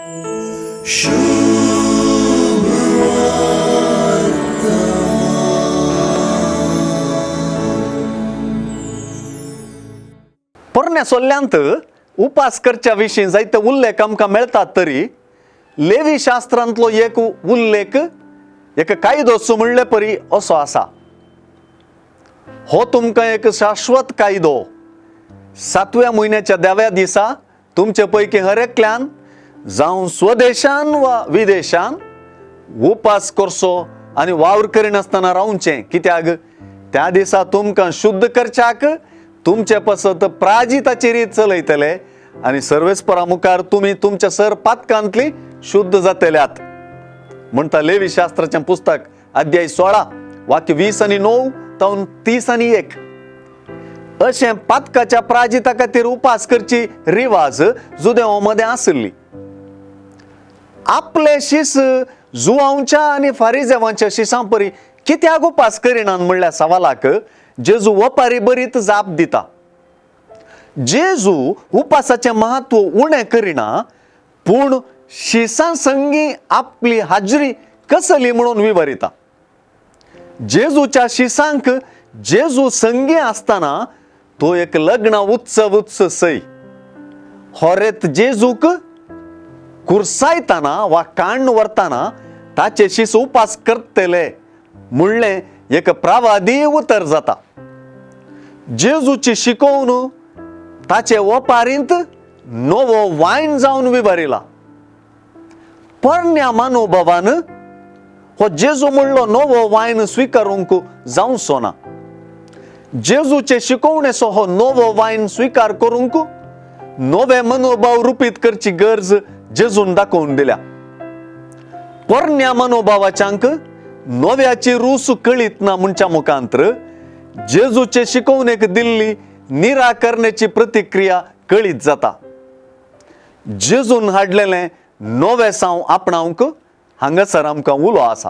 पोरण्या सोल्ल्यांत उपास करच्या विशीं जायते उल्लेख आमकां मेळटात तरी लेवी शास्त्रांतलो एक उल्लेख एक कायदो म्हणले परी असो आसा. हो तुमकां एक शाश्वत कायदो. 7व्या म्हयन्याच्या 9व्या दिसा तुमचे पैकी हर एकल्यान जावं स्वदेशान वा विदेशान उपास करचो आनी वावर करिनासतना रावचें. कित्याक त्या दिसा तुमकां शुद्ध करच्याक तुमचे पसत प्राजिताची रीत चलयतले आनी सर्वेस्परा मुखार तुमी तुमच्या सर पातकांतली शुद्ध जातल्यात म्हणटा लेवी शास्त्राचें पुस्तक अध्याय 16 वाक्य 20 आनी 9 तावन 30 आनी 1. अशें पातकाच्या प्राजिता खातीर उपास करची रिवाज जुदेवांमध्ये आसली. आपले शीस जुआंच्या आनी फारिजेवांच्या शिसां परी कित्याक उपास करिनात म्हणल्या सवालाक जेजू वपारी बरीत जाप दिता. जेजू उपासाचें महत्व उणें करिना, पूण शिसां संगी आपली हाजरी कसली म्हणून विवरिता. जेजूच्या शिसांक जेजू संगी आसतना तो एक लग्न उत्सव सै. होरेत जेजूक कुर्सायतना वा काण व्हरतना ताचे शिस उपास करतले म्हणलें एक प्रवादी उतर जाता. जेजूची शिकवण ताचे वपारींत नवो वायन जावन विवरिला. पोरण्या मनोभावान हो जेजू म्हणलो नवो वायन स्वीकारूंक जावचो ना. जेजूचे शिकवणेचो हो नवो वायन स्वीकार करूंक नवे मनोभाव रुपीत करची गरज जेजून दाखोवन दिल्या. पोरण्या मनोभावाच्यांक नव्याची रूस कळीत ना म्हणच्या मुखांतर जेजूचे शिकवणेक दिल्ली निराकरणाची प्रतिक्रिया कळीत जाता. जेजून हाडलेले नवे साव आपणावंक हांगासर आमकां उलो आसा.